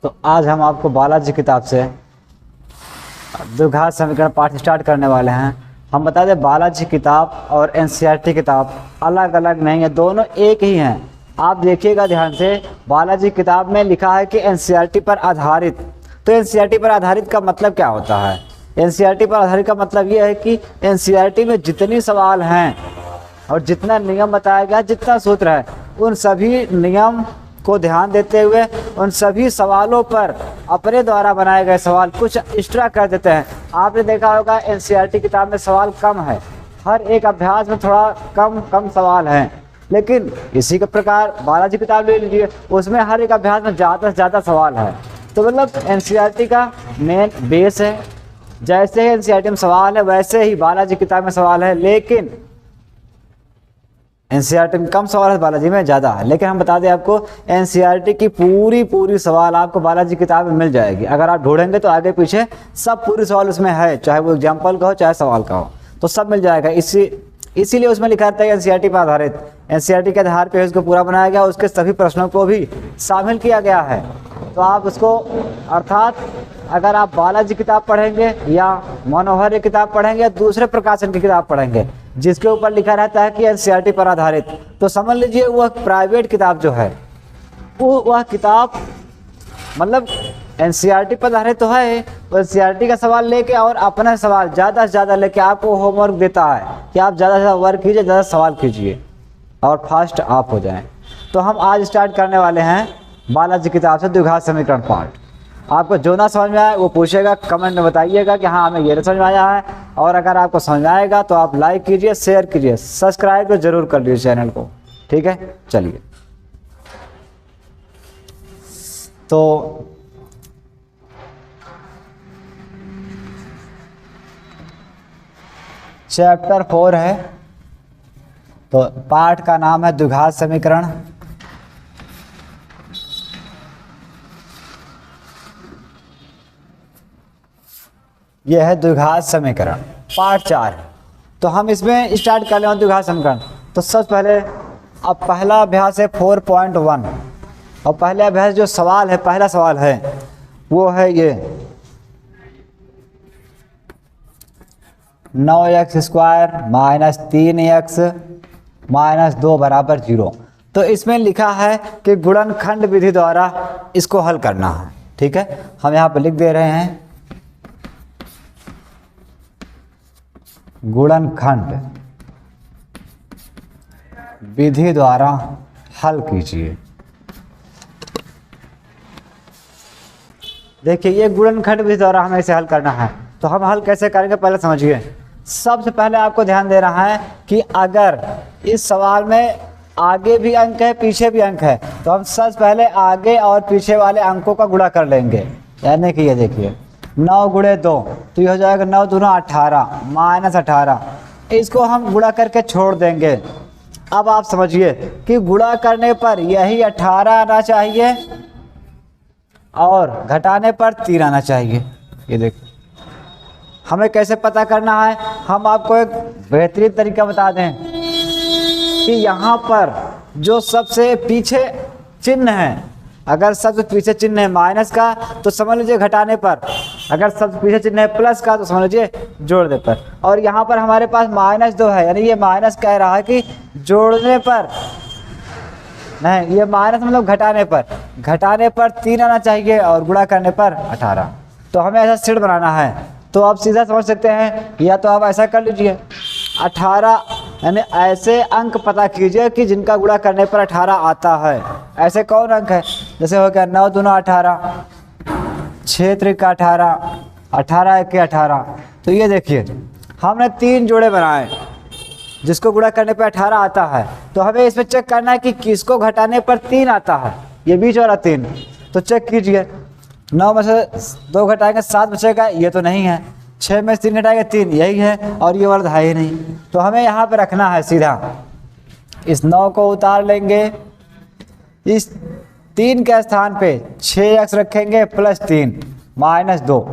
तो आज हम आपको बालाजी किताब से द्विघात समीकरण पाठ स्टार्ट करने वाले हैं। हम बता दें बालाजी किताब और एनसीईआरटी किताब अलग अलग नहीं है, दोनों एक ही हैं। आप देखिएगा ध्यान से, बालाजी किताब में लिखा है कि एनसीईआरटी पर आधारित। तो एनसीईआरटी पर आधारित का मतलब क्या होता है? एनसीईआरटी पर आधारित का मतलब ये है कि एनसीईआरटी में जितने सवाल हैं और जितना नियम बताया गया, जितना सूत्र है, उन सभी नियम को ध्यान देते हुए उन सभी सवालों पर अपने द्वारा बनाए गए सवाल कुछ एक्स्ट्रा कर देते हैं। आपने देखा होगा एनसीईआरटी किताब में सवाल कम है, हर एक अभ्यास में थोड़ा कम सवाल हैं, लेकिन इसी के प्रकार बालाजी किताब ले लीजिए, उसमें हर एक अभ्यास में ज़्यादा से ज़्यादा सवाल है। तो मतलब एनसीईआरटी का मेन बेस है, जैसे ही एनसीईआरटी में सवाल है वैसे ही बालाजी किताब में सवाल है, लेकिन एनसीईआरटी में कम सवाल है, बालाजी में ज़्यादा है। लेकिन हम बता दें आपको, एनसीईआरटी की पूरी सवाल आपको बालाजी किताब में मिल जाएगी। अगर आप ढूंढेंगे तो आगे पीछे सब पूरी सवाल उसमें है, चाहे वो एग्जाम्पल का हो चाहे सवाल का हो, तो सब मिल जाएगा। इसीलिए उसमें लिखा रहता है एनसीईआरटी पर आधारित। एनसीईआरटी के आधार पर उसको पूरा बनाया गया, उसके सभी प्रश्नों को भी शामिल किया गया है। तो आप उसको, अर्थात अगर आप बालाजी किताब पढ़ेंगे या मनोहर किताब पढ़ेंगे या दूसरे प्रकाशन की किताब पढ़ेंगे जिसके ऊपर लिखा रहता है कि एनसीईआरटी पर आधारित, तो समझ लीजिए वह प्राइवेट किताब जो है, वह किताब मतलब एनसीईआरटी पर आधारित तो है, एनसीईआरटी का सवाल लेके और अपना सवाल ज़्यादा से ज़्यादा लेके आपको होमवर्क देता है कि आप ज़्यादा से ज़्यादा वर्क कीजिए, ज़्यादा सवाल कीजिए और फास्ट आप हो जाएं। तो हम आज स्टार्ट करने वाले हैं बालाजी किताब से द्विघात समीकरण पाठ। आपको जो ना समझ में आए वो पूछेगा, कमेंट में बताइएगा कि हाँ हमें ये नहीं समझ में आया है। और अगर आपको समझ में आएगा तो आप लाइक कीजिए, शेयर कीजिए, सब्सक्राइब तो जरूर कर लीजिए चैनल को, ठीक है। चलिए, तो चैप्टर 4 है, तो पाठ का नाम है द्विघात समीकरण। यह है द्विघात समीकरण पार्ट 4। तो हम इसमें स्टार्ट कर लें द्विघात समीकरण। तो सबसे पहले अब पहला अभ्यास है 4.1 और पहले अभ्यास जो सवाल है, पहला सवाल है वो है ये 9x² - 3x - 2 = 0। तो इसमें लिखा है कि गुणनखंड विधि द्वारा इसको हल करना है, ठीक है। हम यहाँ पे लिख दे रहे हैं गुणनखंड विधि द्वारा हल कीजिए। देखिए ये गुणनखंड विधि द्वारा हमें इसे हल करना है। तो हम हल कैसे करेंगे पहले समझिए। सबसे पहले आपको ध्यान देना है कि अगर इस सवाल में आगे भी अंक है पीछे भी अंक है, तो हम सबसे पहले आगे और पीछे वाले अंकों का गुणा कर लेंगे। यानी कि ये देखिए 9 × 2 तो ये हो जाएगा 9 दूना 18 - 18, इसको हम गुणा करके छोड़ देंगे। अब आप समझिए कि गुणा करने पर यही 18 आना चाहिए और घटाने पर 3 आना चाहिए। ये देखिए हमें कैसे पता करना है, हम आपको एक बेहतरीन तरीका बता दें कि यहाँ पर जो सबसे पीछे चिन्ह है, अगर सबसे पीछे चिन्ह है माइनस का तो समझ लीजिए घटाने पर, अगर सबसे पीछे चिन्ह है प्लस का तो समझ लीजिए जोड़ने पर। और यहाँ पर हमारे पास -2 है, यानी ये माइनस कह रहा है कि जोड़ने पर नहीं, ये माइनस मतलब घटाने पर 3 आना चाहिए और गुणा करने पर 18। तो हमें ऐसा सेट बनाना है। तो आप सीधा समझ सकते हैं, या तो आप ऐसा कर लीजिए 18, यानी ऐसे अंक पता कीजिए कि जिनका गुणा करने पर 18 आता है। ऐसे कौन अंक है? जैसे हो गया 9 दूना 18, 6 त्रिका 18, 18 1 18। तो ये देखिए हमने 3 जोड़े बनाए जिसको गुणा करने पर 18 आता है। तो हमें इसमें चेक करना है कि किसको घटाने पर 3 आता है, ये बीच वाला 3। तो चेक कीजिए, 9 में से 2 घटाएंगे 7 बचेगा, ये तो नहीं है। 6 में से 3 घटाएंगे 3, यही है, और ये वाला है ही नहीं। तो हमें यहाँ पे रखना है सीधा, इस 9 को उतार लेंगे, इस 3 के स्थान पे 6x रखेंगे +3 - 2।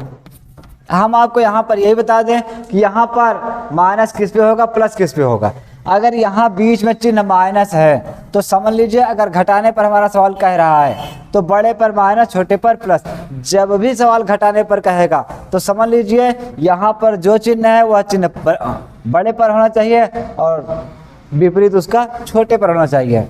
हम आपको यहाँ पर यही बता दें कि यहाँ पर माइनस किस पे होगा, प्लस किस पे होगा। अगर यहाँ बीच में चिन्ह माइनस है तो समझ लीजिए अगर घटाने पर हमारा सवाल कह रहा है तो बड़े पर माइनस, छोटे पर प्लस। जब भी सवाल घटाने पर कहेगा तो समझ लीजिए यहाँ पर जो चिन्ह है वह चिन्ह बड़े पर होना चाहिए और विपरीत उसका छोटे पर होना चाहिए।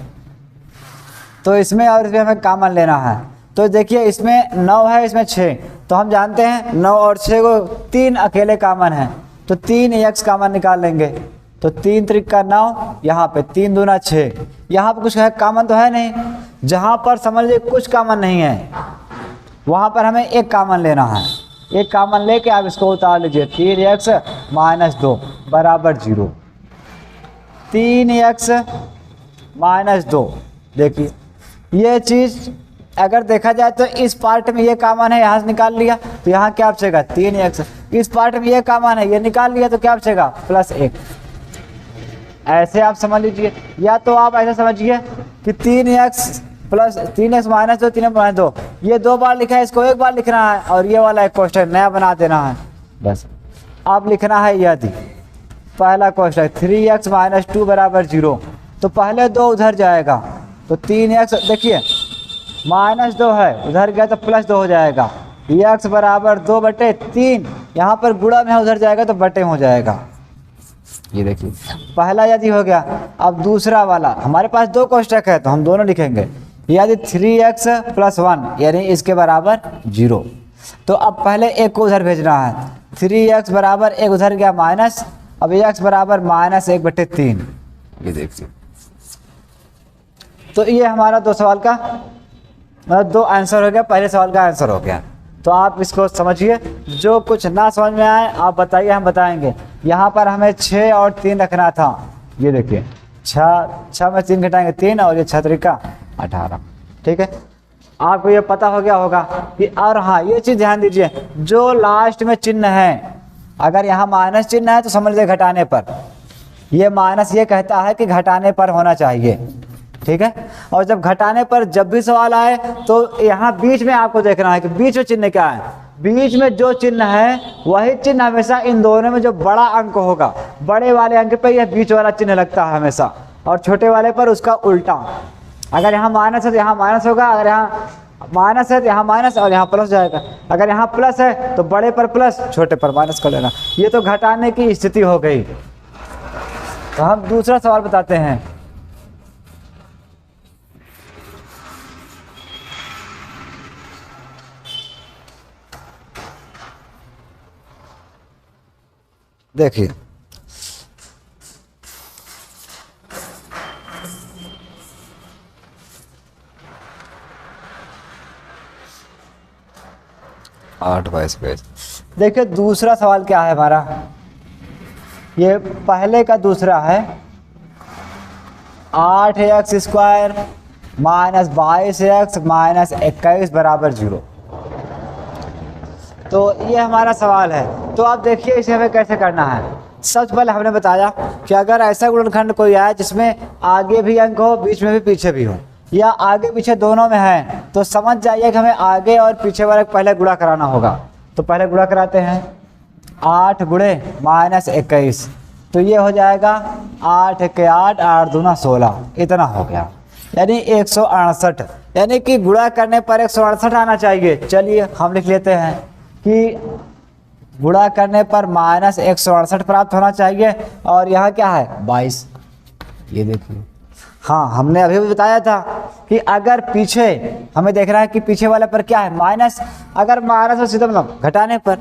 तो इसमें और इसमें हमें कॉमन लेना है। तो देखिए इसमें 9 है, इसमें 6, तो हम जानते हैं 9 और 6 को 3 अकेले कॉमन है, तो 3x कॉमन निकाल लेंगे। तो 3 त्रिक 9, यहाँ पे 3 दूना 6, यहाँ पे कुछ है कॉमन तो है नहीं। जहाँ पर समझ लीजिए कुछ कॉमन नहीं है वहाँ पर हमें एक कॉमन लेना है। एक कॉमन लेके आप इसको उतार लीजिए, 3x - 2 बराबर 0। 3x - 2, देखिए ये चीज़ अगर देखा जाए तो इस पार्ट में ये कॉमन है, यहाँ से निकाल लिया तो यहाँ क्या बचेगा 3x। इस पार्ट में ये कॉमन है, ये निकाल लिया तो क्या बचेगा +1। ऐसे आप समझ लीजिए, या तो आप ऐसा समझिए कि 3x - 2, 3x - 2, ये 2 बार लिखा है, इसको एक बार लिखना है और ये वाला एक क्वेश्चन नया बना देना है बस। अब लिखना है यदि पहला क्वेश्चन 3x - 2 बराबर 0, तो पहले 2 उधर जाएगा तो 3x, देखिए -2 है उधर गया तो +2 हो जाएगा। x बराबर 2/3, यहाँ पर गुणा में उधर जाएगा तो बटे हो जाएगा। ये देखिए पहला यदि हो गया। अब दूसरा वाला, हमारे पास 2 कोष्ठक है तो हम दोनों लिखेंगे। यदि 3x + 1 यानी इसके बराबर 0, तो अब पहले एक को उधर भेजना है। 3x बराबर 1 उधर गया माइनस, अब x बराबर -1/3। ये देखिए, तो ये हमारा 2 सवाल का मतलब 2 आंसर हो गया, पहले सवाल का आंसर हो गया। तो आप इसको समझिए, जो कुछ ना समझ में आए आप बताइए, हम बताएंगे। यहाँ पर हमें 6 और 3 रखना था। ये देखिए 6 में 3 घटाएंगे 3 और ये 6 त्रिका 18। ठीक है, आपको ये पता हो गया होगा कि। और हाँ, ये चीज़ ध्यान दीजिए, जो लास्ट में चिन्ह है, अगर यहाँ माइनस चिन्ह है तो समझ लीजिए घटाने पर। ये माइनस ये कहता है कि घटाने पर होना चाहिए। ठीक है, और जब घटाने पर जब भी सवाल आए तो यहाँ बीच में आपको देखना है कि बीच में चिन्ह क्या है। बीच में जो चिन्ह है वही चिन्ह हमेशा इन दोनों में जो बड़ा अंक होगा, बड़े वाले अंक पे यह बीच वाला चिन्ह लगता है हमेशा, और छोटे वाले पर उसका उल्टा। अगर यहाँ माइनस है तो यहाँ माइनस होगा, अगर यहाँ माइनस है तो यहाँ माइनस और यहाँ प्लस जाएगा। अगर यहाँ प्लस है तो बड़े पर प्लस, छोटे पर माइनस कर लेना। ये तो घटाने की स्थिति हो गई। तो हम दूसरा सवाल बताते हैं। देखिए आठ 22 पेज। देखिए दूसरा सवाल क्या है हमारा, ये पहले का दूसरा है। 8x² - 22x - 21 बराबर 0। तो ये हमारा सवाल है। तो आप देखिए इसे हमें कैसे करना है। सबसे पहले हमने बताया कि अगर ऐसा गुणनखंड कोई आए जिसमें आगे भी अंक हो, बीच में भी पीछे भी हो, या आगे पीछे दोनों में है, तो समझ जाइए कि हमें आगे और पीछे वाले पहले गुणा कराना होगा। तो पहले गुणा कराते हैं। 8 × -21, तो ये हो जाएगा 8 × 8, 8 दूना 16, इतना हो गया, यानी 168। यानी कि गुणा करने पर 168 आना चाहिए। चलिए हम लिख लेते हैं कि गुणा करने पर -168 प्राप्त होना चाहिए। और यहाँ क्या है 22। ये देखिए, हाँ हमने अभी भी बताया था कि अगर पीछे हमें देख रहा है कि पीछे वाले पर क्या है माइनस, अगर माइनस हो सीधा मतलब घटाने पर,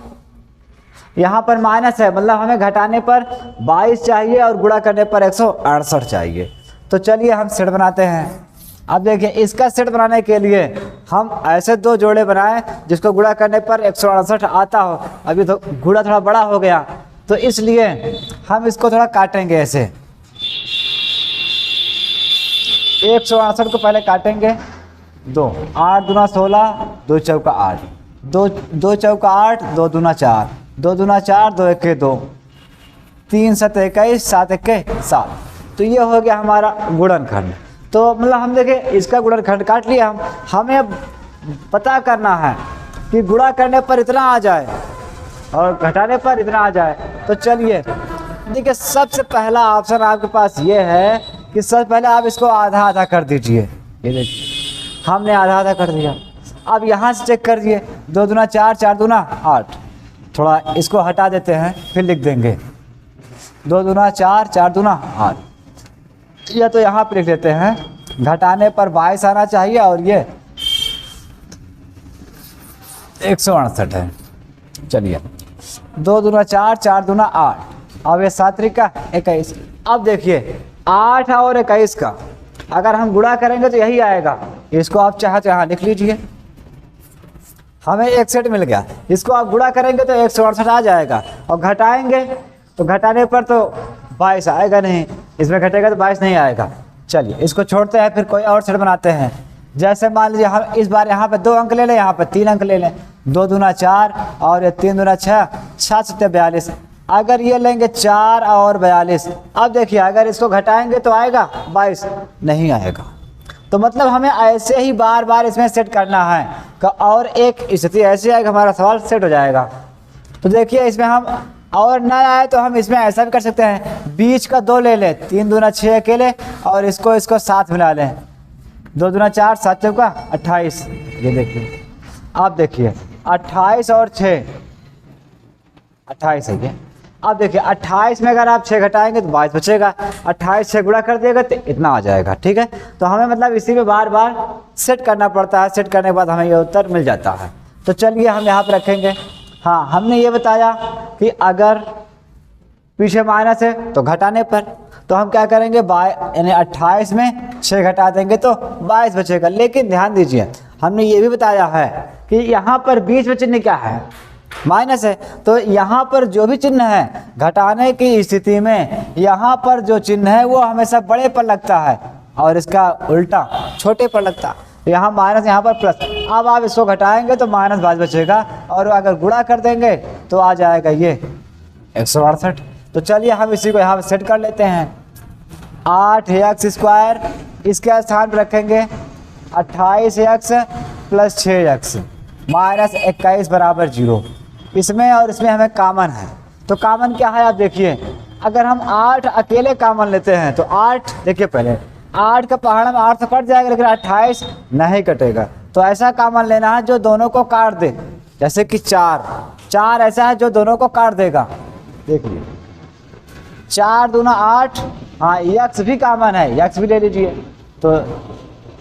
यहाँ पर माइनस है मतलब हमें घटाने पर 22 चाहिए और गुणा करने पर 168 चाहिए। तो चलिए हम सेट बनाते हैं। अब देखिए इसका सेट बनाने के लिए हम ऐसे 2 जोड़े बनाए जिसको गुणा करने पर 168 आता हो। अभी तो गुणा थोड़ा बड़ा हो गया तो इसलिए हम इसको थोड़ा काटेंगे ऐसे। 168 को पहले काटेंगे 2, 8 दूना 16, 2 चौका 8, 2 चौका 8, 2 दूना 4, 2 दूना 4, 2 1 2, 3 7 21, 7 1 7। तो ये हो गया हमारा गुणनखंड। तो मतलब हम देखें इसका गुणनखंड काट लिया। हमें पता करना है कि गुणा करने पर इतना आ जाए और घटाने पर इतना आ जाए। तो चलिए देखिए, सबसे पहला ऑप्शन आपके पास ये है कि सबसे पहले आप इसको आधा आधा कर दीजिए। ये देखिए, हमने आधा आधा कर दिया। अब यहाँ से चेक कर दिए, 2 दूना 4, 4 दूना 8। थोड़ा इसको हटा देते हैं, फिर लिख देंगे 2 दूना 4, 4 दूना 8। या तो यहाँ पर लिख लेते हैं, घटाने पर 22 आना चाहिए और ये 168 है। चलिए 2 दूना 4, 4 दूना 8। अब ये 7 त्रिका 21। अब देखिए 8 और 21 का अगर हम गुणा करेंगे तो यही आएगा। इसको आप चाहे तो यहाँ लिख लीजिए, हमें 61 मिल गया। इसको आप गुणा करेंगे तो 168 आ जाएगा, और घटाएंगे तो घटाने पर तो 22 आएगा नहीं, इसमें घटेगा तो 22 नहीं आएगा। चलिए इसको छोड़ते हैं, फिर कोई और सेट बनाते हैं। जैसे मान लीजिए हम इस बार यहाँ पे 2 अंक ले लें, यहाँ पे 3 अंक ले लें। 2 दूना 4 और ये 3 दूना 6, 6 सत्ते 42। अगर ये लेंगे 4 और 42, अब देखिए अगर इसको घटाएंगे तो आएगा 22, नहीं आएगा। तो मतलब हमें ऐसे ही बार बार इसमें सेट करना है, और एक स्थिति ऐसी आएगी हमारा सवाल सेट हो जाएगा। तो देखिए इसमें हम और ना आए तो हम इसमें ऐसा भी कर सकते हैं, बीच का 2 ले लें, 3 दूना 6 अकेले, और इसको साथ मिला लें। 2 दूना 4, 7 चौका 28। ये देखिए, आप देखिए 28 और 6, 28 है ये। अब देखिए 28 में अगर आप 6 घटाएंगे तो 22 बचेगा। 28 से गुणा कर दिएगा तो इतना आ जाएगा। ठीक है, तो हमें मतलब इसी में बार बार सेट करना पड़ता है। सेट करने के बाद हमें ये उत्तर मिल जाता है। तो चलिए हम यहाँ पर रखेंगे। हाँ, हमने ये बताया कि अगर पीछे माइनस है तो घटाने पर, तो हम क्या करेंगे, यानी 28 में 6 घटा देंगे तो 22 बचेगा। लेकिन ध्यान दीजिए, हमने ये भी बताया है कि यहाँ पर बीच में चिन्ह क्या है, माइनस है। तो यहाँ पर जो भी चिन्ह है घटाने की स्थिति में, यहाँ पर जो चिन्ह है वो हमेशा बड़े पर लगता है और इसका उल्टा छोटे पर लगता है। यहाँ माइनस, यहाँ पर प्लस। अब आप इसको घटाएंगे तो -22 बचेगा, और अगर गुणा कर देंगे तो आ जाएगा ये 168। तो चलिए हम इसी को यहाँ सेट कर लेते हैं। 8x², इसके स्थान पर रखेंगे 28x + 6x -21 बराबर 0। इसमें और इसमें हमें कॉमन है, तो कॉमन क्या है आप देखिए। अगर हम 8 अकेले कॉमन लेते हैं तो 8, देखिए पहले 8 का पहाड़ में 8 तो कट जाएगा, लेकिन 28 नहीं कटेगा। तो ऐसा कॉमन लेना है जो दोनों को काट दे। जैसे कि 4 ऐसा है जो दोनों को काट देगा। देखिए 4 दूना 8, हाँ x भी कॉमन है, x भी ले लीजिए। तो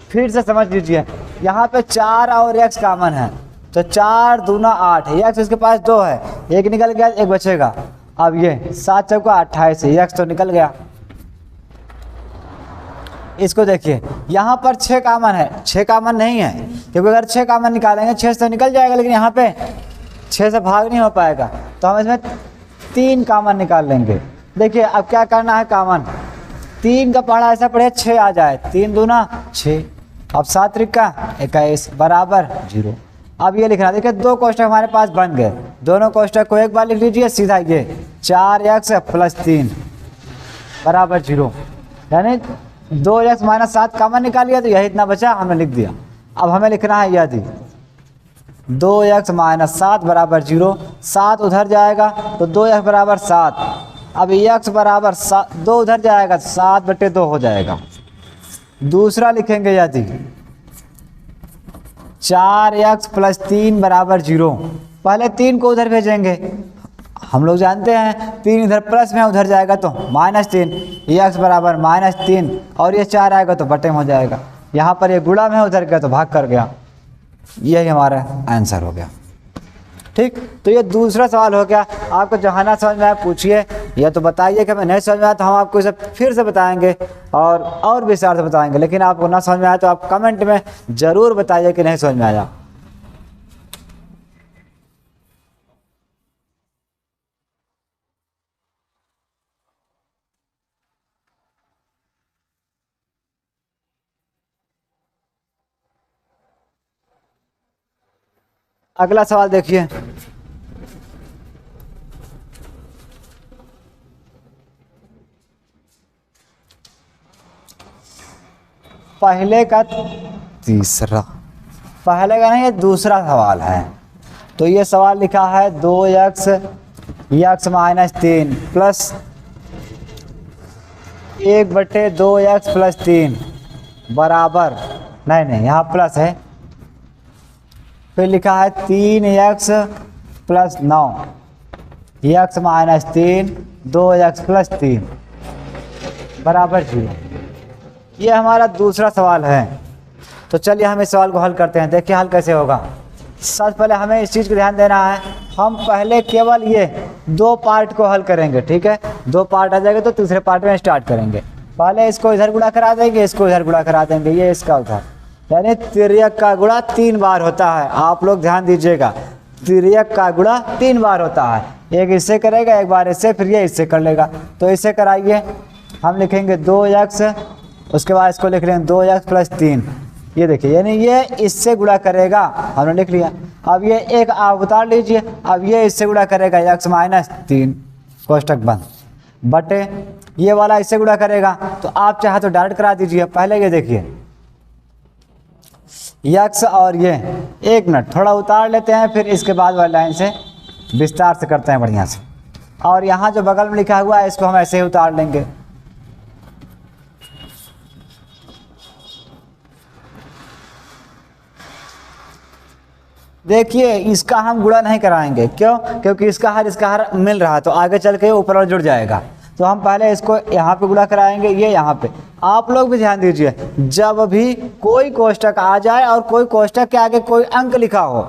फिर से समझ लीजिए, यहाँ पे 4 और x कॉमन है, तो 4 दूना 8, x इसके पास 2 है, एक निकल गया, एक बचेगा। अब ये 7 चौका 28 है, x तो निकल गया। इसको देखिए, यहाँ पर 6 कॉमन है, 6 कॉमन नहीं है, क्योंकि अगर 6 कॉमन निकालेंगे 6 से तो निकल जाएगा, लेकिन यहाँ पे 6 से भाग नहीं हो पाएगा। तो हम इसमें 3 कॉमन निकाल लेंगे। देखिए अब क्या करना है, कॉमन 3 का पहाड़ा ऐसा पड़े 6 आ जाए, 3 दूना 6। अब 7 त्रिका 21 बराबर 0। अब ये लिखना, देखिए 2 कोष्ठक हमारे पास बन गए। दोनों कोष्ठक को एक बार लिख लीजिए सीधा, ये 4x + 3 बराबर 0। यानी 2x - 7 कॉमन निकाल लिया तो यही इतना बचा, हमने लिख दिया। अब हमें लिखना है यदि 2x - 7 बराबर 0, 7 उधर जाएगा तो 2x बराबर 7। अब x बराबर 2 उधर जाएगा तो 7/2 हो जाएगा। दूसरा लिखेंगे यदि 4x + 3 बराबर 0। पहले 3 को उधर भेजेंगे, हम लोग जानते हैं 3 इधर प्लस में उधर जाएगा तो -3, x बराबर -3, और ये 4 आएगा तो बटे में हो जाएगा। यहाँ पर ये गुणा में उधर गया तो भाग कर गया। यही हमारा आंसर हो गया। ठीक, तो ये दूसरा सवाल हो गया। आपको जहाँ ना समझ में आया पूछिए, या तो बताइए कि हमें नहीं समझ में आया तो हम आपको इसे फिर से बताएंगे और विस्तार से बताएंगे। लेकिन आपको ना समझ में आया तो आप कमेंट में ज़रूर बताइए कि नहीं समझ में आया। अगला सवाल देखिए, पहले का तीसरा, पहले का नहीं, ये दूसरा सवाल है। तो ये सवाल लिखा है 2x -3 प्लस 1/2x + 3 बराबर नहीं नहीं, यहाँ प्लस है, फिर लिखा है 3x plus 9, x minus 3, 2x plus 3 बराबर 0। ये हमारा दूसरा सवाल है। तो चलिए हम इस सवाल को हल करते हैं। देखिए हल कैसे होगा। सबसे पहले हमें इस चीज़ को ध्यान देना है, हम पहले केवल ये 2 पार्ट को हल करेंगे, ठीक है। 2 पार्ट आ जाएगा तो तीसरे पार्ट में स्टार्ट करेंगे। पहले इसको इधर गुणा करा देंगे, इसको इधर गुणा करा देंगे, ये इसका उधर, यानी तिर्यक का गुणा 3 बार होता है। आप लोग ध्यान दीजिएगा, तिर्यक का गुणा 3 बार होता है। एक इससे करेगा, एक बार इससे, फिर ये इससे कर लेगा। तो इससे कराइए, हम लिखेंगे 2x, उसके बाद इसको लिख लेंगे 2x प्लस 3। ये देखिए, यानी ये इससे गुणा करेगा, हमने लिख लिया। अब ये एक आप उतार लीजिए, अब ये इससे गुणा करेगा x माइनस 3, कोष्टक बंद, बटे ये वाला इससे गुणा करेगा। तो आप चाहे तो डायरेक्ट करा दीजिए। पहले ये देखिए x और ये, 1 मिनट थोड़ा उतार लेते हैं, फिर इसके बाद वाली लाइन से विस्तार से करते हैं बढ़िया से। और यहाँ जो बगल में लिखा हुआ है इसको हम ऐसे ही उतार लेंगे। देखिए इसका हम गुणा नहीं कराएंगे, क्यों? क्योंकि इसका हर मिल रहा है, तो आगे चल के ऊपर और जुड़ जाएगा। तो हम पहले इसको यहाँ पे गुणा कराएंगे, ये यहाँ पे। आप लोग भी ध्यान दीजिए, जब भी कोई कोष्टक आ जाए और कोई कोष्टक के आगे कोई अंक लिखा हो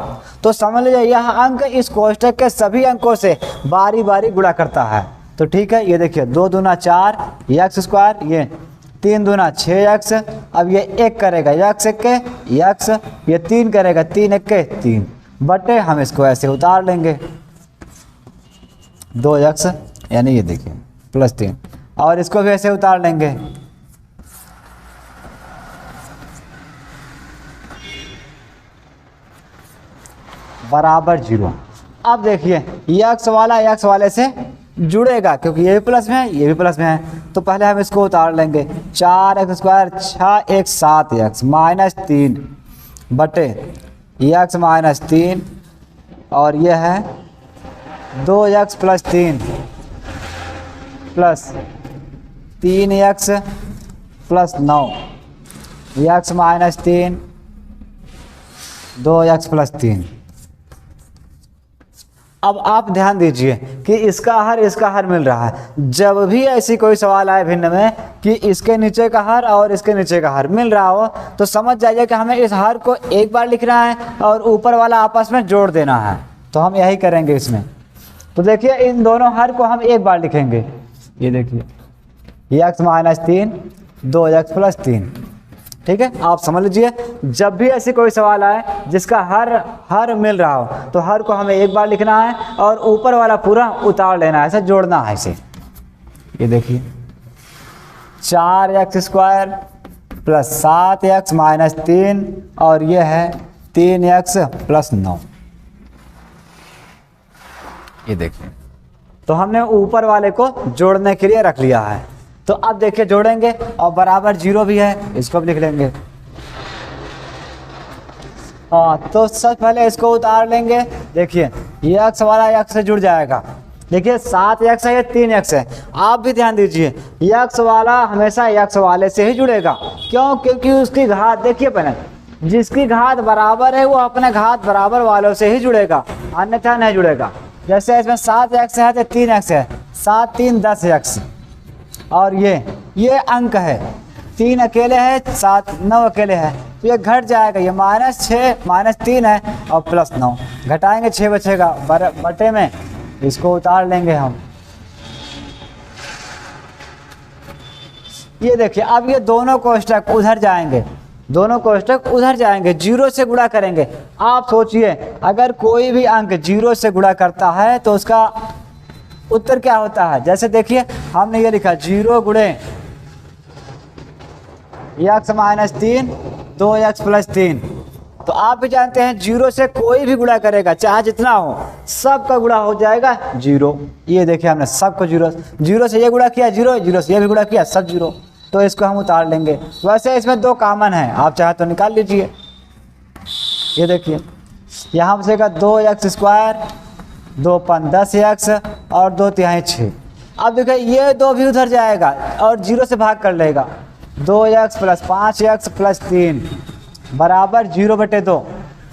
तो समझ लीजिए यह अंक इस कोष्टक के सभी अंकों से बारी बारी गुणा करता है। तो ठीक है, ये देखिए 2 दूना 4 x स्क्वायर, ये 3 दूना 6x, अब ये 1 करेगा x एक के x, ये 3 करेगा 3 एक के 3, बटे हम इसको ऐसे उतार लेंगे 2x, यानी ये देखिए प्लस 3, और इसको भी ऐसे उतार लेंगे। बराबर 0। अब देखिए x वाला x वाले से जुड़ेगा, क्योंकि ये भी प्लस में है, ये भी प्लस में है। तो पहले हम इसको उतार लेंगे, 4x स्क्वायर 6 1 7x माइनस 3 बटे x माइनस 3, और ये है 2x plus 3 plus 3x plus 9, x minus 3, 2x plus 3। अब आप ध्यान दीजिए कि इसका हर मिल रहा है। जब भी ऐसी कोई सवाल आए भिन्न में कि इसके नीचे का हर और इसके नीचे का हर मिल रहा हो, तो समझ जाइए कि हमें इस हर को एक बार लिखना है और ऊपर वाला आपस में जोड़ देना है। तो हम यही करेंगे इसमें। तो देखिए इन दोनों हर को हम एक बार लिखेंगे। ये देखिए x माइनस 3, 2x प्लस 3, ठीक है। आप समझ लीजिए, जब भी ऐसी कोई सवाल आए जिसका हर मिल रहा हो तो हर को हमें एक बार लिखना है और ऊपर वाला पूरा उतार लेना है, ऐसे जोड़ना है इसे। ये देखिए 4x square plus 7x minus 3, और ये है 3x प्लस 9। ये देखिए, तो हमने ऊपर वाले को जोड़ने के लिए रख लिया है। तो अब देखिए जोड़ेंगे, और बराबर 0 भी है, इसको भी लिख लेंगे। तो सबसे पहले इसको उतार लेंगे। देखिए ये x वाला x से जुड़ जाएगा। देखिए 7x है, ये 3x है। आप भी ध्यान दीजिए, x वाला हमेशा x वाले से ही जुड़ेगा। क्यों? क्योंकि उसकी घात देखिए, पहले जिसकी घात बराबर है वो अपने घात बराबर वालों से ही जुड़ेगा, अन्यथा नहीं जुड़ेगा। जैसे इसमें 7x है तो 3x है, 7 3 10x, और ये अंक है, 3 अकेले है, 7 9 अकेले है, तो ये घट जाएगा। ये -6 -3 है और प्लस 9, घटाएंगे 6 बचेगा बटे में, इसको उतार लेंगे हम। ये देखिए अब ये दोनों कोष्टक उधर जाएंगे, दोनों कोष्टक उधर जाएंगे, 0 से गुणा करेंगे। आप सोचिए अगर कोई भी अंक 0 से गुणा करता है तो उसका उत्तर क्या होता है। जैसे देखिए हमने ये लिखा 0 गुणे x माइनस 3, 2x प्लस 3। तो आप भी जानते हैं 0 से कोई भी गुणा करेगा, चाहे जितना हो, सबका गुणा हो जाएगा 0। ये देखिए हमने सबको 0 से ये गुणा किया 0, 0 से ये भी गुणा किया, सब 0। तो इसको हम उतार लेंगे। वैसे इसमें 2 कॉमन है, आप चाहे तो निकाल लीजिए। ये देखिए यहाँ बचेगा 2x स्क्वायर, 2 5 10x और 2 तिहाई 6। अब देखिए ये 2 भी उधर जाएगा और 0 से भाग कर लेगा, 2x प्लस 5x प्लस 3, बराबर 0/2।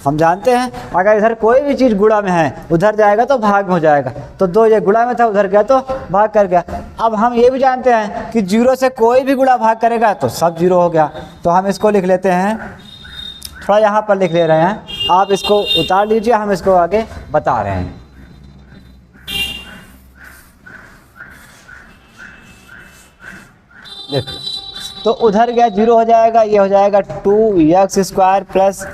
हम जानते हैं अगर इधर कोई भी चीज़ गुणा में है उधर जाएगा तो भाग में हो जाएगा, तो 2 ये गुणा में था उधर गया तो भाग कर गया। अब हम ये भी जानते हैं कि 0 से कोई भी गुणा भाग करेगा तो सब 0 हो गया। तो हम इसको लिख लेते हैं, थोड़ा यहाँ पर लिख ले रहे हैं, आप इसको उतार लीजिए, हम इसको आगे बता रहे हैं। देखो तो उधर गया 0 हो जाएगा, ये हो जाएगा 2x² प्लस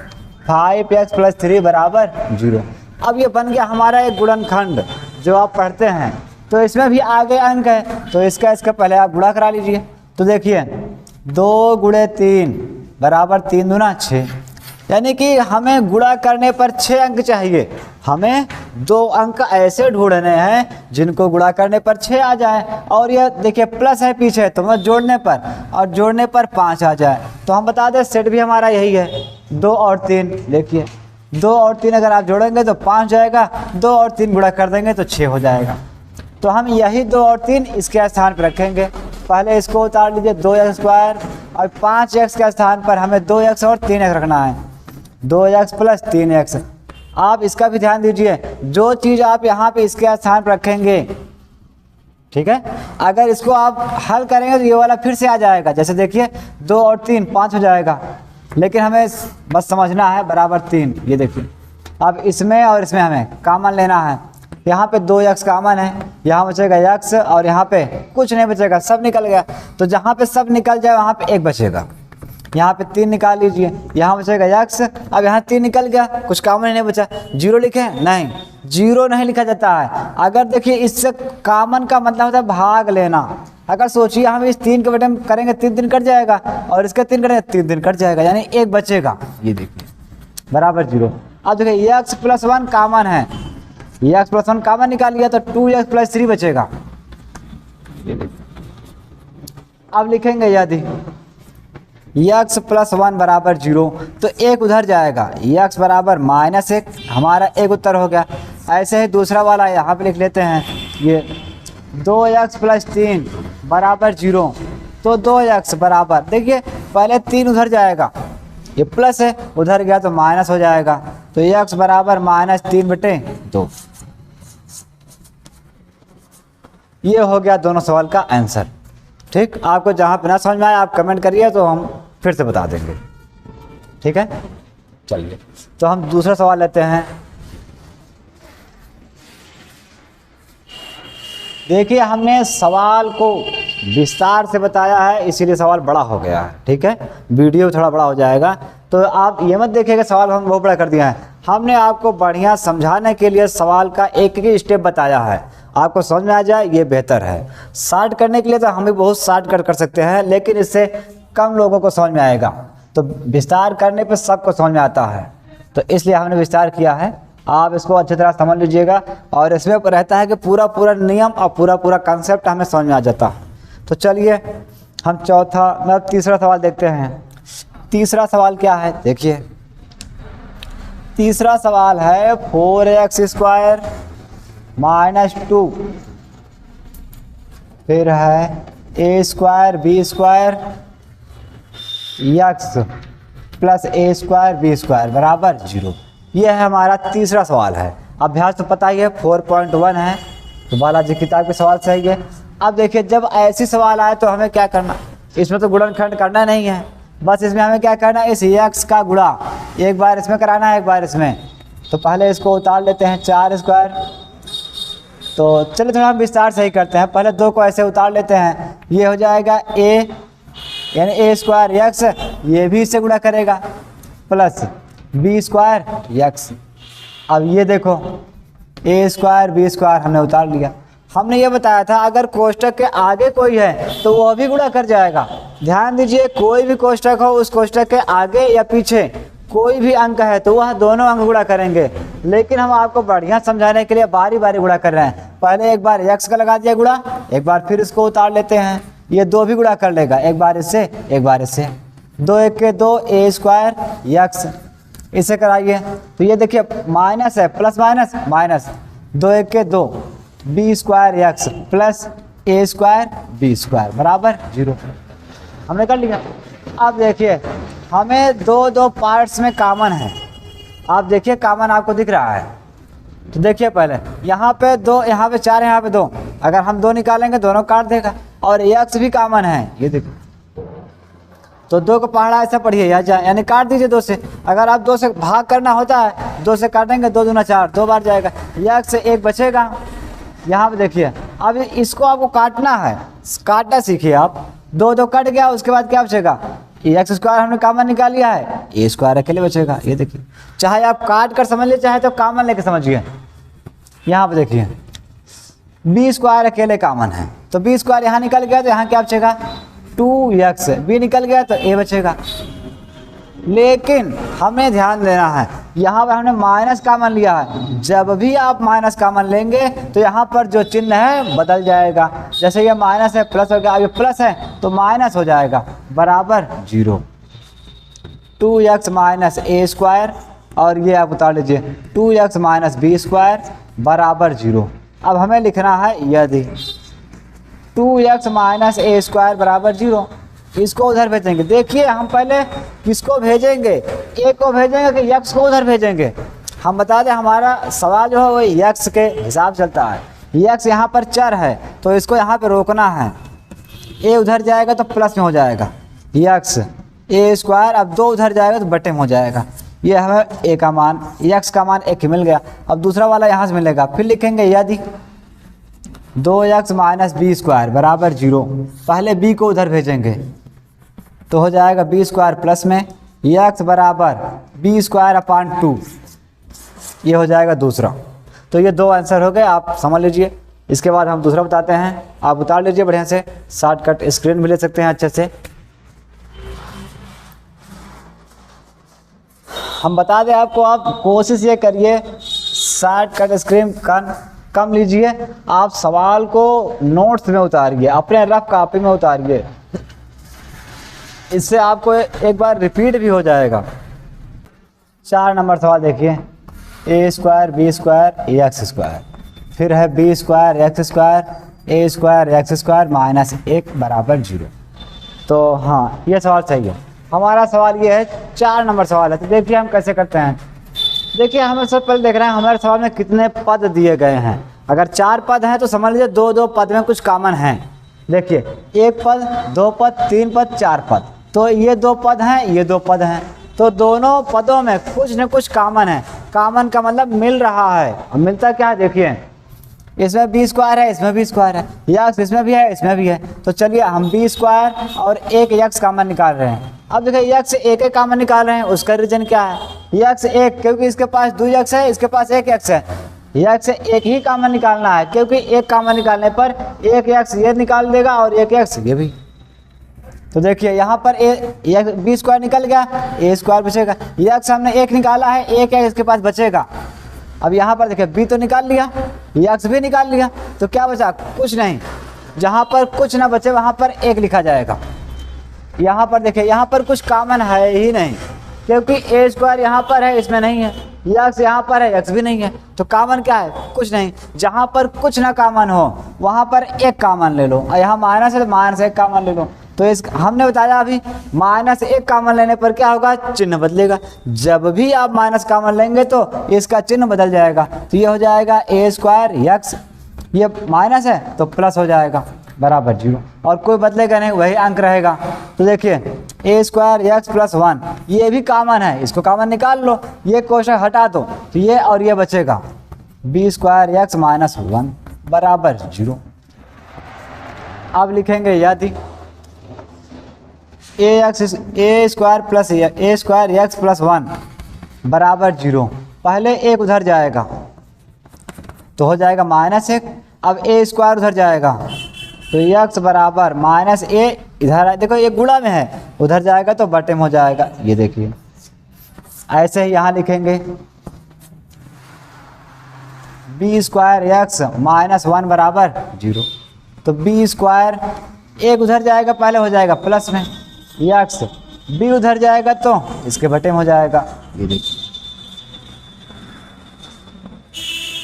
5x प्लस 3 बराबर 0। अब ये बन गया हमारा एक गुणनखंड जो आप पढ़ते हैं, तो इसमें भी आगे अंक है तो इसका पहले आप गुणा करा लीजिए। तो देखिए 2 × 3 बराबर 3 दूना 6, यानी कि हमें गुणा करने पर 6 अंक चाहिए। हमें 2 अंक ऐसे ढूंढने हैं जिनको गुणा करने पर 6 आ जाए, और ये देखिए प्लस है पीछे तो मैं जोड़ने पर 5 आ जाए। तो हम बता दें सेट भी हमारा यही है, 2 और 3। देखिए 2 और 3 अगर आप जोड़ेंगे तो 5 जाएगा, 2 और 3 गुणा कर देंगे तो 6 हो जाएगा। तो हम यही 2 और 3 इसके स्थान पर रखेंगे। पहले इसको उतार लीजिए 2x² और 5x के स्थान पर हमें 2x और 3x रखना है, 2x प्लस 3x। आप इसका भी ध्यान दीजिए, जो चीज़ आप यहाँ पे इसके स्थान पर रखेंगे, ठीक है, अगर इसको आप हल करेंगे तो ये वाला फिर से आ जाएगा। जैसे देखिए 2 और 3 5 हो जाएगा, लेकिन हमें बस समझना है बराबर 3। ये देखिए अब इसमें और इसमें हमें कॉमन लेना है। यहाँ पे 2x कॉमन है, यहाँ बचेगा x और यहाँ पे कुछ नहीं बचेगा, सब निकल गया। तो जहाँ पे सब निकल जाए वहाँ पे 1 बचेगा। यहाँ पे 3 निकाल लीजिए, यहाँ बचेगा x। अब यहाँ 3 निकल गया, कुछ कॉमन नहीं बचा। 0 लिखे नहीं, 0 नहीं लिखा जाता है। अगर देखिए इससे कॉमन का मतलब होता है भाग लेना। अगर सोचिए हम इस 3 के बटे में करेंगे 3 दिन कट जाएगा, और इसका 3 करेंगे 3 दिन कट जाएगा, यानी 1 बचेगा। ये देखिए बराबर 0। अब देखिए x प्लस 1 कॉमन है, x प्लस 1 कॉमन निकाल लिया तो 2x प्लस 3 बचेगा। अब लिखेंगे यदि x प्लस 1 बराबर 0 तो 1 उधर जाएगा, x बराबर -1, हमारा 1 उत्तर हो गया। ऐसे ही दूसरा वाला यहाँ पे लिख लेते हैं, ये 2x प्लस 3 बराबर 0, तो 2x बराबर, देखिए पहले 3 उधर जाएगा, ये प्लस है, उधर गया तो माइनस हो जाएगा, तो x बराबर -3/2। ये हो गया दोनों सवाल का आंसर। ठीक, आपको जहाँ पे ना समझ में आए आप कमेंट करिए तो हम फिर से बता देंगे। ठीक है, चलिए तो हम दूसरा सवाल लेते हैं। देखिए हमने सवाल को विस्तार से बताया है, इसीलिए सवाल बड़ा हो गया है। ठीक है, वीडियो थोड़ा बड़ा हो जाएगा, तो आप ये मत देखिएगा सवाल हम बहुत बड़ा कर दिया है। हमने आपको बढ़िया समझाने के लिए सवाल का एक एक स्टेप बताया है, आपको समझ में आ जाए ये बेहतर है। शॉर्ट करने के लिए तो हम भी बहुत शॉर्टकट कर सकते हैं, लेकिन इससे कम लोगों को समझ में आएगा। तो विस्तार करने पे सबको समझ में आता है, तो इसलिए हमने विस्तार किया है। आप इसको अच्छी तरह समझ लीजिएगा, और इसमें रहता है कि पूरा पूरा नियम और पूरा पूरा कॉन्सेप्ट हमें समझ में आ जाता है। तो चलिए हम तीसरा सवाल देखते हैं। तीसरा सवाल क्या है, देखिए तीसरा सवाल है 4x² - 2, फिर है a² b² x plus a² b² बराबर 0। ये है हमारा तीसरा सवाल है। अभ्यास तो पता ही है 4.1 है, तो बालाजी किताब के सवाल सही है। अब देखिए जब ऐसी सवाल आए तो हमें क्या करना, इसमें तो गुणनखंड करना नहीं है, बस इसमें हमें क्या करना है, इस x का गुणा एक बार इसमें कराना है एक बार इसमें। तो पहले इसको उतार लेते हैं 4²। तो चलिए थोड़ा हम विस्तार से ही करते हैं, पहले 2 को ऐसे उतार लेते हैं, ये हो जाएगा a यानी a² x, ये भी इससे गुणा करेगा, प्लस b² x। अब ये देखो a² b² हमने उतार लिया। हमने ये बताया था अगर कोष्टक के आगे कोई है तो वह भी गुणा कर जाएगा। ध्यान दीजिए, कोई भी कोष्टक हो, उस कोष्टक के आगे या पीछे कोई भी अंक है तो वह दोनों अंक गुणा करेंगे। लेकिन हम आपको बढ़िया समझाने के लिए बारी बारी गुणा कर रहे हैं। पहले एक बार x का लगा दिया गुणा, एक बार फिर इसको उतार लेते हैं, ये 2 भी गुणा कर लेगा, एक बार इससे एक बार इससे। 2 × 1 = 2 a² x, इसे कराइए तो ये देखिए माइनस है, plus minus minus, 2 × 1 = 2 b² x plus a² b² बराबर 0। हमने कर लिया। अब देखिए हमें दो दो पार्ट्स में कॉमन है। आप देखिए कॉमन आपको दिख रहा है, तो देखिए पहले यहाँ पे 2, यहाँ पे 4, यहाँ पे 2। अगर हम 2 निकालेंगे दोनों काट देगा, और x भी कॉमन है, ये देखिए। तो 2 को पहाड़ा ऐसा पढ़िए यानी काट दीजिए 2 से। अगर आप 2 से भाग करना होता है, 2 से काटेंगे 2 दूना 4, 2 बार जाएगा, x से 1 बचेगा। यहाँ पे देखिए अब इसको आपको काटना है, काटना सीखिए आप। 2 2 कट गया, उसके बाद क्या बचेगा, एक्स स्क्वायर हमने कॉमन निकाल लिया है, ए स्क्वायर अकेले बचेगा। ये देखिए, चाहे आप काट कर समझ लीजिए, चाहे तो कॉमन लेके समझिए। यहाँ पे देखिए बी स्क्वायर अकेले कॉमन है, तो बी स्क्वायर यहाँ निकल गया, तो यहाँ क्या बचेगा 2x। बी निकल गया तो ए बचेगा। लेकिन हमें ध्यान देना है, यहाँ पर हमने माइनस कॉमन लिया है। जब भी आप माइनस कॉमन लेंगे तो यहाँ पर जो चिन्ह है बदल जाएगा। जैसे ये माइनस है प्लस हो गया, अब ये प्लस है तो माइनस हो जाएगा, बराबर 0। 2x माइनस ए स्क्वायर, और ये आप उतार लीजिए 2x माइनस बी स्क्वायर बराबर 0। अब हमें लिखना है यदि 2x माइनस ए स्क्वायर बराबर 0, इसको उधर भेजेंगे। देखिए हम पहले किसको भेजेंगे, ए को भेजेंगे कि x को उधर भेजेंगे। हम बता दें हमारा सवाल जो है वो x के हिसाब चलता है। x यहाँ पर चर है तो इसको यहाँ पे रोकना है। a उधर जाएगा तो प्लस में हो जाएगा x ए स्क्वायर, अब 2 उधर जाएगा तो बटे में हो जाएगा। ये हमें a का मान, x का मान 1 मिल गया। अब दूसरा वाला यहाँ से मिलेगा, फिर लिखेंगे यदि 2x माइनस बी स्क्वायर बराबर 0। पहले b को उधर भेजेंगे तो हो जाएगा बी स्क्वायर प्लस में x बराबर बी स्क्वायर अपान 2, ये हो जाएगा दूसरा। तो ये 2 आंसर हो गए, आप समझ लीजिए। इसके बाद हम दूसरा बताते हैं, आप उतार लीजिए बढ़िया से, शॉर्टकट स्क्रीन भी ले सकते हैं अच्छे से। हम बता दें आपको, आप कोशिश ये करिए शॉर्टकट स्क्रीन कम लीजिए, आप सवाल को नोट्स में उतारिए, अपने रफ कॉपी में उतारिए। इससे आपको एक बार रिपीट भी हो जाएगा। 4 नंबर सवाल देखिए, A square B square X square, फिर है B square X square A square X square minus 1 बराबर 0। तो हाँ, ये सवाल सही है। हमारा सवाल ये है, 4 नंबर सवाल है। तो देखिए हम कैसे करते हैं। देखिए हमें सबसे पहले देख रहे हैं हमारे सवाल में कितने पद दिए गए हैं। अगर 4 पद हैं तो समझ लीजिए 2-2 पद में कुछ कॉमन है। देखिए 1 पद, 2 पद, 3 पद, 4 पद, तो ये 2 पद हैं, ये 2 पद हैं, तो दोनों पदों में कुछ न कुछ कॉमन है। कॉमन का मतलब मिल रहा है। अब मिलता क्या है, देखिए इसमें बी स्क्वायर है, इसमें बी स्क्वायर है, यक्स इसमें भी है, इसमें भी है। तो चलिए हम बी स्क्वायर और एक यक्स कॉमन निकाल रहे हैं। अब देखिए यक्स एक कॉमन निकाल रहे हैं, उसका रीजन क्या है, यक्स 1, क्योंकि इसके पास 2 यक्स है, इसके पास 1 यक्स है। यक्स से 1 ही कॉमन निकालना है, क्योंकि 1 कॉमन निकालने पर 1 यक्स ये निकाल देगा और 1 यक्स ये भी। तो देखिए यहाँ पर बी स्क्वायर निकल गया, ए स्क्वायर बचेगा। यक्स हमने 1 निकाला है, 1 यक्स इसके पास बचेगा। अब यहाँ पर देखिए बी तो निकाल लिया, यक्स भी निकाल लिया, तो क्या बचा, कुछ नहीं। जहाँ पर कुछ ना बचे वहाँ पर 1 लिखा जाएगा। यहाँ पर देखिए यहाँ पर कुछ कॉमन है ही नहीं, क्योंकि ए स्क्वायर यहाँ पर है, इसमें नहीं है, यक्स यहाँ पर है, यक्स भी नहीं है, तो कॉमन क्या है, कुछ नहीं। जहाँ पर कुछ ना कॉमन हो वहाँ पर 1 कॉमन ले लो, और यहाँ माइनस है तो माइनस 1 कॉमन ले लो। तो इस हमने बताया अभी माइनस 1 कॉमन लेने पर क्या होगा, चिन्ह बदलेगा। जब भी आप माइनस कॉमन लेंगे तो इसका चिन्ह बदल जाएगा। तो ये हो जाएगा ए स्क्वायर यक्स, ये माइनस है तो प्लस हो जाएगा बराबर 0, और कोई बदलेगा नहीं, वही अंक रहेगा। तो देखिए ए स्क्वायर यक्स प्लस 1 ये भी कॉमन है, इसको कॉमन निकाल लो, ये कोष्ठक हटा दो, तो ये और ये बचेगा बी स्क्वायर यक्स माइनस 1 बराबर 0। अब लिखेंगे यदि ए स्क्वायर प्लस ए स्क्वायर यक्स प्लस 1 बराबर 0, पहले 1 उधर जाएगा तो हो जाएगा माइनस 1। अब ए स्क्वायर उधर जाएगा तो यक्स बराबर माइनस ए, इधर देखो ये गुणा में है, उधर जाएगा तो बटे में हो जाएगा। ये देखिए ऐसे ही यहाँ लिखेंगे बी स्क्वायर यक्स माइनस 1 बराबर 0। तो बी स्क्वायर 1 उधर जाएगा, पहले हो जाएगा प्लस में, यक्स बी उधर जाएगा तो इसके बटे में हो जाएगा। ये देखिए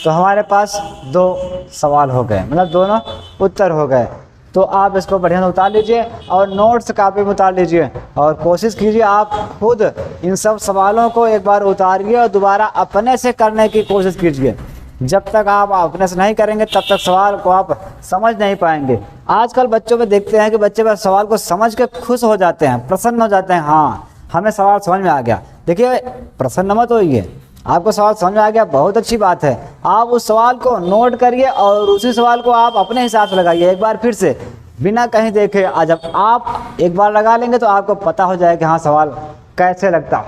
तो हमारे पास 2 सवाल हो गए, मतलब दोनों उत्तर हो गए। तो आप इसको बढ़िया से उतार लीजिए और नोट्स कापी में उतार लीजिए और कोशिश कीजिए आप खुद इन सब सवालों को एक बार उतारिए और दोबारा अपने से करने की कोशिश कीजिए। जब तक आप अपने से नहीं करेंगे तब तक सवाल को आप समझ नहीं पाएंगे। आजकल बच्चों में देखते हैं कि बच्चे बस सवाल को समझ के खुश हो जाते हैं, प्रसन्न हो जाते हैं, हाँ हमें सवाल समझ में आ गया। देखिए प्रसन्न मत होइए, आपको सवाल समझ में आ गया, बहुत अच्छी बात है। आप उस सवाल को नोट करिए और उसी सवाल को आप अपने हिसाब से लगाइए एक बार फिर से, बिना कहीं देखे। आज जब आप एक बार लगा लेंगे तो आपको पता हो जाएगा कि हाँ सवाल कैसे लगता।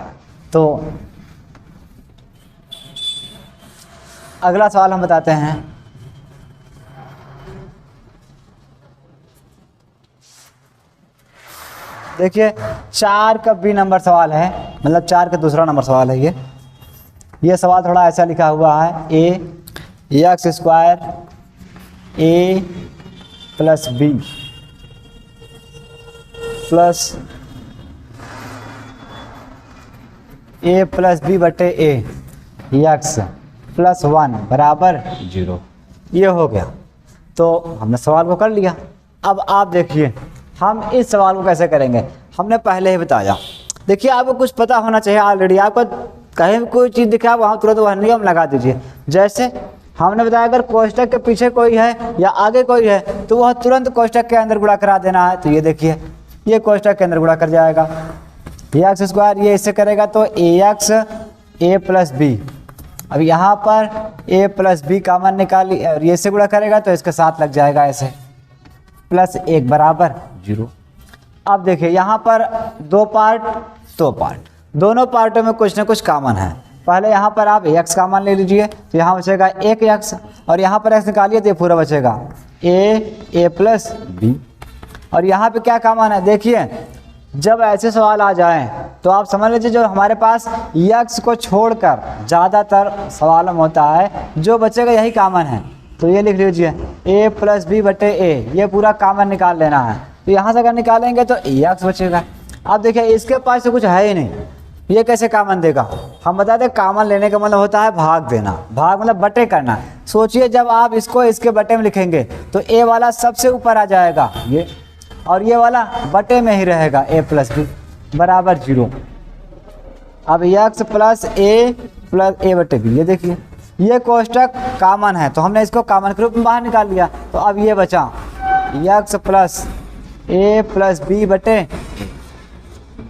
तो अगला सवाल हम बताते हैं। देखिए 4 का बी नंबर सवाल है, मतलब 4 का दूसरा नंबर सवाल है ये सवाल थोड़ा ऐसा लिखा हुआ है, ए एक्स स्क्वायर ए प्लस बी प्लस ए प्लस बी बटे ए एक्स प्लस 1 बराबर 0। ये हो गया। तो हमने सवाल को कर लिया। अब आप देखिए हम इस सवाल को कैसे करेंगे, हमने पहले ही बताया। देखिए आपको कुछ पता होना चाहिए ऑलरेडी, आपको कहीं भी कोई चीज़ दिखा वहाँ तुरंत वह नियम लगा दीजिए। जैसे हमने बताया अगर कोष्टक के पीछे कोई है या आगे कोई है तो वह तुरंत कोष्टक के अंदर गुणा करा देना है। तो ये देखिए ये कोष्टक के अंदर गुणा कर जाएगा, ए एक्स स्क्वायर ये इससे करेगा तो ए एक्स ए प्लस बी। अब यहाँ पर a प्लस बी कामन निकाली और ये से गुणा करेगा तो इसके साथ लग जाएगा ऐसे प्लस 1 बराबर 0। अब देखिए यहाँ पर 2 पार्ट दोनों पार्टों में कुछ ना कुछ कॉमन है। पहले यहाँ पर आप x कॉमन ले लीजिए तो यहाँ बचेगा 1x और यहाँ पर x निकालिए तो ये पूरा बचेगा a प्लस बी। और यहाँ पे क्या कॉमन है, देखिए जब ऐसे सवाल आ जाएं तो आप समझ लीजिए जो हमारे पास यक्स को छोड़कर ज़्यादातर सवालों में होता है जो बचेगा यही कॉमन है। तो ये लिख लीजिए a प्लस बी बटे a, ये पूरा कॉमन निकाल लेना है। तो यहाँ से अगर निकालेंगे तो यक्स बचेगा। अब देखिए इसके पास तो कुछ है ही नहीं, ये कैसे कॉमन देगा। हम बता दें कॉमन लेने का मतलब होता है भाग देना, भाग मतलब बटे करना। सोचिए जब आप इसको इसके बटे में लिखेंगे तो a वाला सबसे ऊपर आ जाएगा ये, और ये वाला बटे में ही रहेगा a प्लस बी बराबर 0। अब x प्लस a बटे बी, ये देखिए ये कोष्टक कॉमन है तो हमने इसको कॉमन के रूप में बाहर निकाल लिया। तो अब ये बचा x plus a plus b बटे,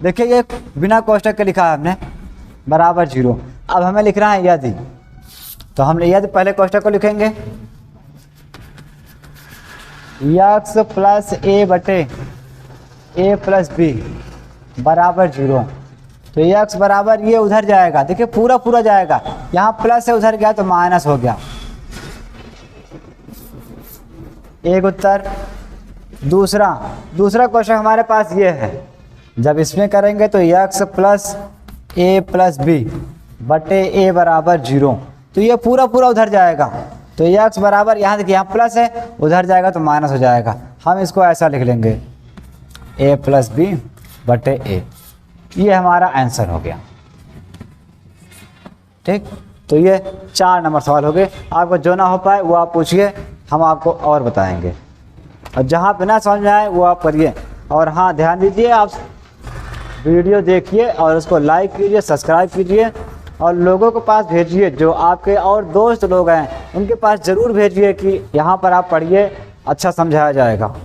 देखिए ये बिना कोष्टक के लिखा है हमने बराबर 0। अब हमें लिखना है यदि, तो हम यदि पहले कोष्टक को लिखेंगे x प्लस a बटे a प्लस बी बराबर 0। तो x बराबर ये उधर जाएगा, देखिए पूरा पूरा जाएगा, यहाँ प्लस से उधर गया तो माइनस हो गया। एक उत्तर। दूसरा क्वेश्चन हमारे पास ये है, जब इसमें करेंगे तो x plus a plus b बटे a बराबर 0। तो ये पूरा पूरा उधर जाएगा, तो x बराबर यहाँ देखिए यहाँ प्लस है, उधर जाएगा तो माइनस हो जाएगा। हम इसको ऐसा लिख लेंगे a प्लस बी बटे a। ये हमारा आंसर हो गया। ठीक, तो ये 4 नंबर सवाल हो गए। आपको जो ना हो पाए वो आप पूछिए, हम आपको और बताएंगे, और जहाँ पे ना समझ में आए वो आप करिए। और हाँ ध्यान दीजिए, आप वीडियो देखिए और उसको लाइक कीजिए, सब्सक्राइब कीजिए और लोगों के पास भेजिए, जो आपके और दोस्त लोग हैं उनके पास ज़रूर भेजिए कि यहाँ पर आप पढ़िए, अच्छा समझाया जाएगा।